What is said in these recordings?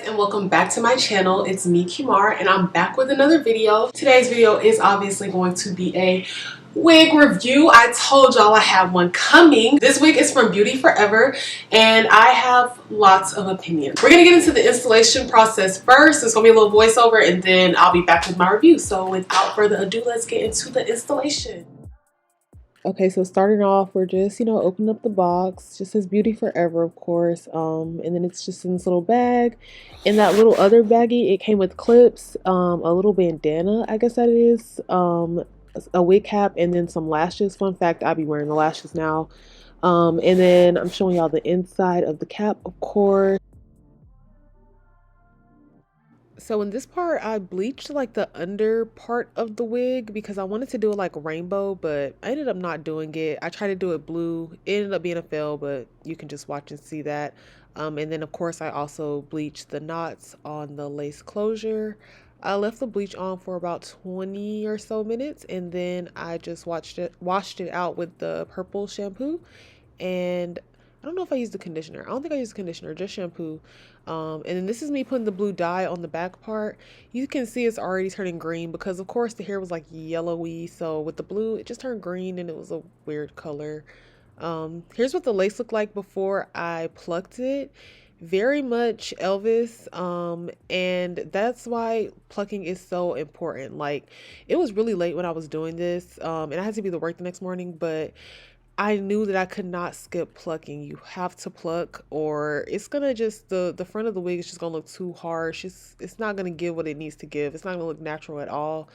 and welcome back to my channel. It's me, Kimar, and I'm back with another video. Today's video is obviously going to be a wig review. I told y'all I have one coming. This wig is from Beauty Forever and I have lots of opinions. We're gonna get into the installation process first. It's gonna be a little voiceover and then I'll be back with my review. So without further ado, let's get into the installation. Okay, so starting off, we're just, opening up the box. Just says Beauty Forever, of course. And then it's just in this little bag. In that little other baggie, it came with clips, a little bandana, I guess that is, a wig cap, and then some lashes. Fun fact, I'll be wearing the lashes now. And then I'm showing y'all the inside of the cap, of course. So in this part, I bleached like the under part of the wig because I wanted to do it like rainbow, but I ended up not doing it. I tried to do it blue. It ended up being a fail, but you can just watch and see that. And then of course I also bleached the knots on the lace closure. I left the bleach on for about 20 or so minutes and then I just washed it out with the purple shampoo, and I don't know if I used the conditioner. I don't think I used the conditioner, just shampoo. And then this is me putting the blue dye on the back part. You can see it's already turning green because of course the hair was like yellowy. So with the blue, it just turned green and it was a weird color. Here's what the lace looked like before I plucked it. Very much Elvis. And that's why plucking is so important. Like, it was really late when I was doing this. And I had to be to work the next morning, but I knew that I could not skip plucking. You have to pluck or it's gonna just the front of the wig is just gonna look too harsh. It's not gonna give what it needs to give. It's not gonna look natural at all.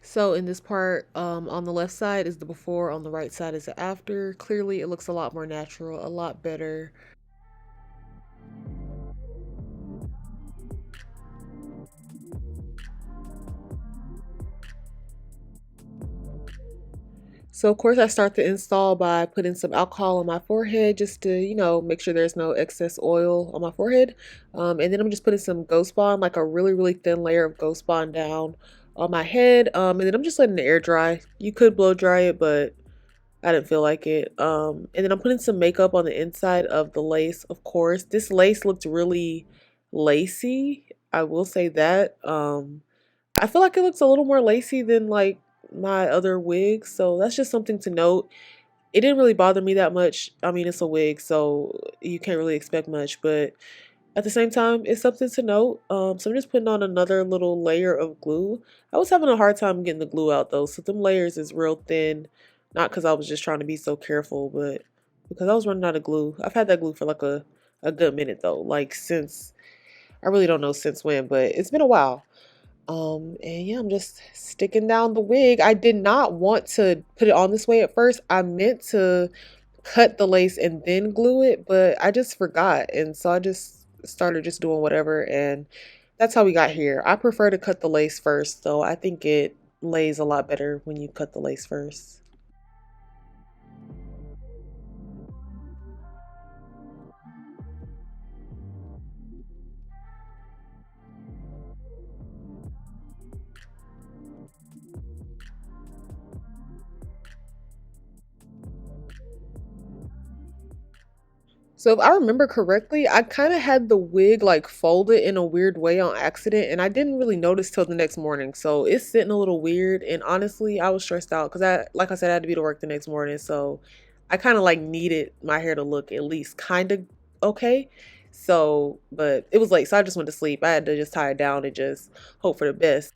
So in this part, on the left side is the before, on the right side is the after. Clearly it looks a lot more natural, a lot better. So of course I start the install by putting some alcohol on my forehead just to, make sure there's no excess oil on my forehead. And then I'm just putting some Ghost Bond, like a really, really thin layer of Ghost Bond down on my head. And then I'm just letting the air dry. You could blow dry it, but I didn't feel like it. And then I'm putting some makeup on the inside of the lace, of course. This lace looked really lacy. I will say that. I feel like it looks a little more lacy than like my other wigs, so that's just something to note. It didn't really bother me that much. I mean, it's a wig, so you can't really expect much, but at the same time, it's something to note. So I'm just putting on another little layer of glue. I was having a hard time getting the glue out though, so them layers is real thin. Not because I was just trying to be so careful, but because I was running out of glue. I've had that glue for like a good minute though, like since, I really don't know since when, but it's been a while. And yeah, I'm just sticking down the wig. I did not want to put it on this way at first. I meant to cut the lace and then glue it, but I just forgot. And so I just started just doing whatever. And that's how we got here. I prefer to cut the lace first, though. I think it lays a lot better when you cut the lace first. So if I remember correctly, I kind of had the wig like folded in a weird way on accident, and I didn't really notice till the next morning. So it's sitting a little weird, and honestly, I was stressed out because like I said, I had to be to work the next morning. So I kind of like needed my hair to look at least kind of okay. So, but it was late, so I just went to sleep. I had to just tie it down and just hope for the best.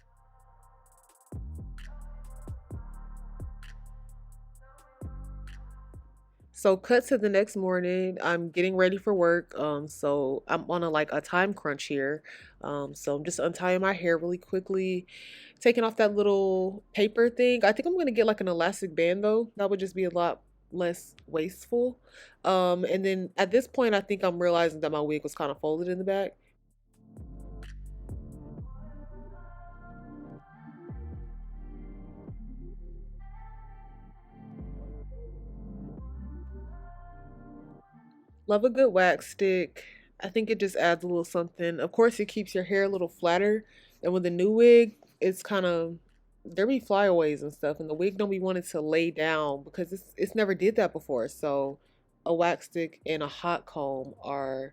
So cut to the next morning. I'm getting ready for work. So I'm on a time crunch here. So I'm just untying my hair really quickly, taking off that little paper thing. I think I'm gonna get like an elastic band though. That would just be a lot less wasteful. And then at this point, I think I'm realizing that my wig was kind of folded in the back. Love a good wax stick. I think it just adds a little something. Of course, it keeps your hair a little flatter. And with the new wig, it's kind of there be flyaways and stuff, and the wig don't be wanting to lay down because it's never did that before. So a wax stick and a hot comb are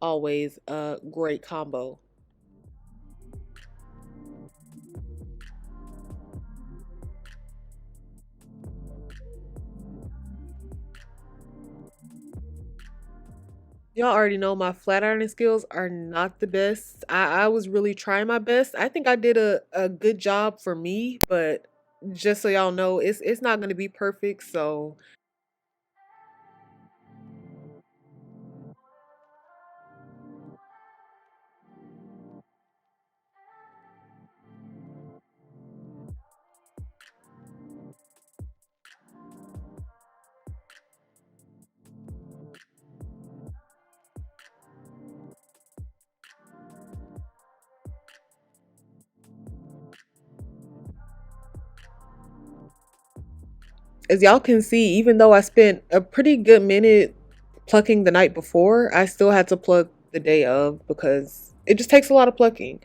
always a great combo. Y'all already know my flat ironing skills are not the best. I was really trying my best. I think I did a good job for me, but just so y'all know, it's not gonna be perfect. So as y'all can see, even though I spent a pretty good minute plucking the night before, I still had to pluck the day of because it just takes a lot of plucking.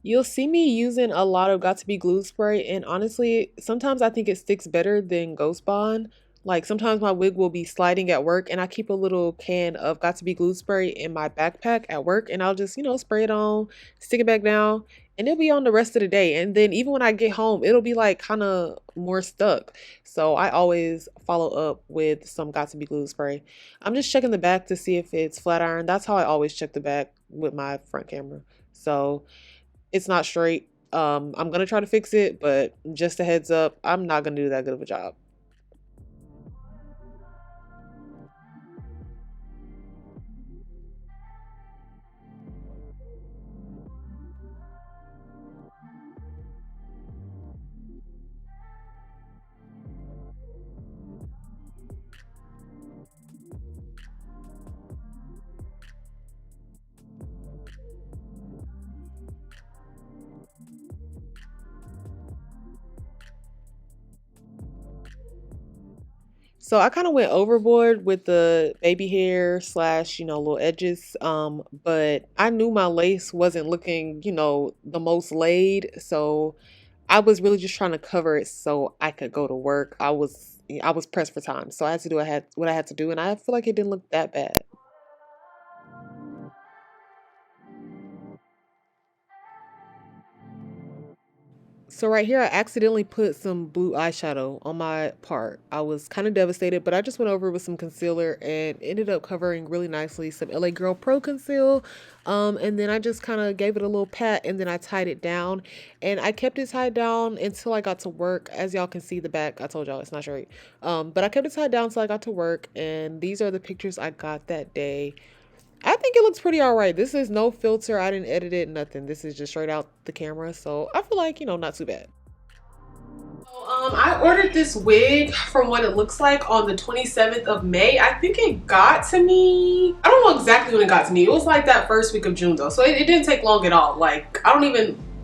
You'll see me using a lot of Got to Be glue spray, and honestly, sometimes I think it sticks better than Ghost Bond. Like sometimes my wig will be sliding at work, and I keep a little can of Got to Be glue spray in my backpack at work, and I'll just, spray it on, stick it back down, and it'll be on the rest of the day. And then even when I get home, it'll be like kind of more stuck. So I always follow up with some Got to Be glue spray. I'm just checking the back to see if it's flat iron. That's how I always check the back with my front camera. So it's not straight. I'm gonna try to fix it, but just a heads up, I'm not gonna do that good of a job. So I kind of went overboard with the baby hair slash, little edges. But I knew my lace wasn't looking, the most laid. So I was really just trying to cover it so I could go to work. I was pressed for time. So I had to do what I had to do, and I feel like it didn't look that bad. So right here, I accidentally put some blue eyeshadow on my part. I was kind of devastated, but I just went over with some concealer and ended up covering really nicely some LA Girl Pro Conceal. And then I just kind of gave it a little pat and then I tied it down. And I kept it tied down until I got to work. As y'all can see the back, I told y'all it's not straight. But I kept it tied down until I got to work. And these are the pictures I got that day. I think it looks pretty all right. This is no filter. I didn't edit it, nothing. This is just straight out the camera. So I feel like, not too bad. I ordered this wig from what it looks like on the 27th of May. I think it got to me. I don't know exactly when it got to me. It was like that first week of June though. So it didn't take long at all. Like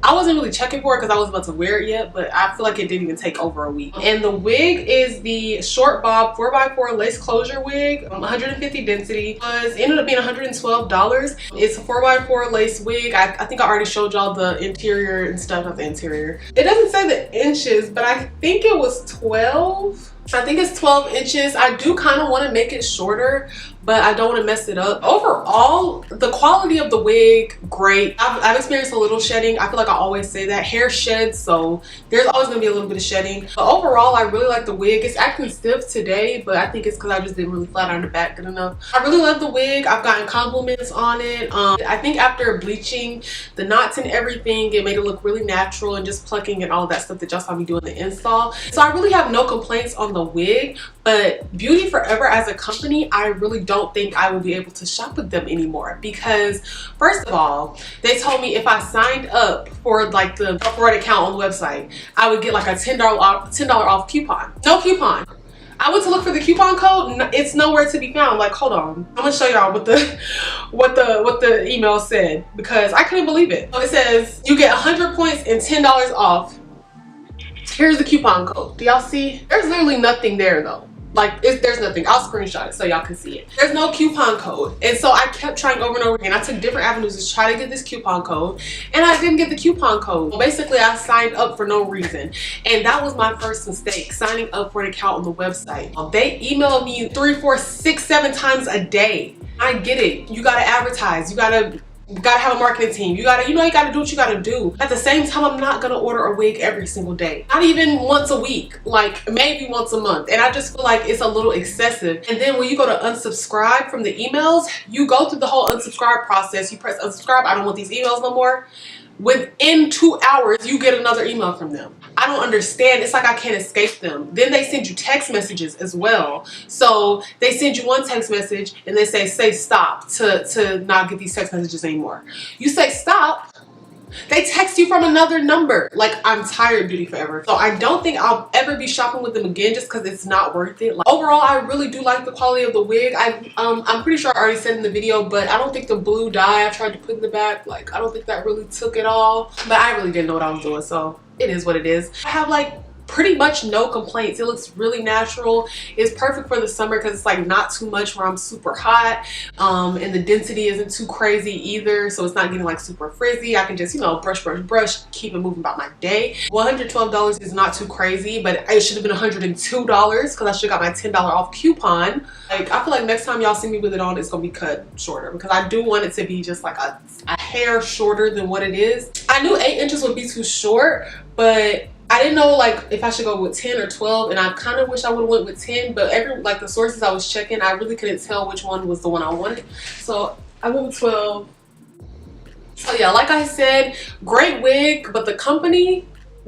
I wasn't really checking for it because I wasn't about to wear it yet, but I feel like it didn't even take over a week. And the wig is the short bob 4x4 lace closure wig, 150 density. Was ended up being $112. It's a 4x4 lace wig. I think I already showed y'all the interior and stuff of the interior. It doesn't say the inches, but I think it was 12. I think it's 12 inches. I do kind of want to make it shorter, but I don't want to mess it up. Overall, the quality of the wig, great. I've experienced a little shedding. I feel like I always say that. Hair sheds, so there's always going to be a little bit of shedding. But overall, I really like the wig. It's acting stiff today, but I think it's because I just didn't really flat iron the back good enough. I really love the wig. I've gotten compliments on it. I think after bleaching the knots and everything, it made it look really natural, and just plucking and all that stuff that y'all saw me doing the install. So I really have no complaints on the wig. But Beauty Forever as a company, I really don't think I will be able to shop with them anymore, because first of all, they told me if I signed up for like the Upwork account on the website, I would get like a $10 off coupon. No coupon. I went to look for the coupon code. It's nowhere to be found. Like, hold on. I'm gonna show y'all what the email said, because I couldn't believe it. So it says you get 100 points and $10 off. Here's the coupon code. Do y'all see? There's literally nothing there though. Like, there's nothing. I'll screenshot it so y'all can see it. There's no coupon code. And so I kept trying over and over again. I took different avenues to try to get this coupon code, and I didn't get the coupon code. Basically, I signed up for no reason. And that was my first mistake, signing up for an account on the website. They email me 3, 4, 6, 7 times a day. I get it. You gotta advertise. You gotta have a marketing team. You gotta do what you gotta do. At the same time, I'm not gonna order a wig every single day. Not even once a week, like maybe once a month. And I just feel like it's a little excessive. And then when you go to unsubscribe from the emails, you go through the whole unsubscribe process. You press unsubscribe, I don't want these emails no more. Within 2 hours, you get another email from them. I don't understand. It's like I can't escape them. Then they send you text messages as well. So they send you one text message and they say stop to not get these text messages anymore. You say stop, they text you from another number. Like, I'm tired of Beauty Forever. So I don't think I'll ever be shopping with them again, just because it's not worth it. Like, overall, I really do like the quality of the wig. I'm pretty sure I already said in the video, but I don't think the blue dye I tried to put in the back, like, I don't think that really took it all. But I really didn't know what I was doing, so it is what it is. I have like pretty much no complaints. It looks really natural. It's perfect for the summer because it's like not too much where I'm super hot, and the density isn't too crazy either, so it's not getting like super frizzy. I can just, you know, brush, keep it moving about my day. $112 is not too crazy, but it should have been $102 because I should have got my $10 off coupon. Like, I feel like next time y'all see me with it on, it's gonna be cut shorter, because I do want it to be just like a hair shorter than what it is. I knew 8 inches would be too short, but I didn't know like if I should go with 10 or 12, and I kind of wish I would have went with 10, but like the sources I was checking, I really couldn't tell which one was the one I wanted, so I went with 12. So yeah, like I said, great wig, but the company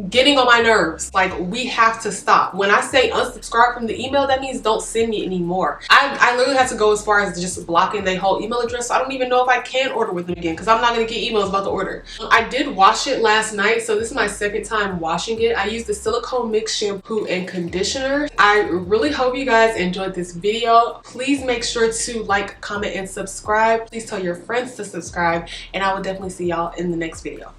getting on my nerves. Like, we have to stop. When I say unsubscribe from the email, that means don't send me anymore. I literally have to go as far as just blocking their whole email address, so I don't even know if I can order with them again, because I'm not going to get emails about the order. I did wash it last night, so this is my second time washing it. I used the silicone mix shampoo and conditioner. I really hope you guys enjoyed this video. Please make sure to like, comment, and subscribe. Please tell your friends to subscribe, and I will definitely see y'all in the next video.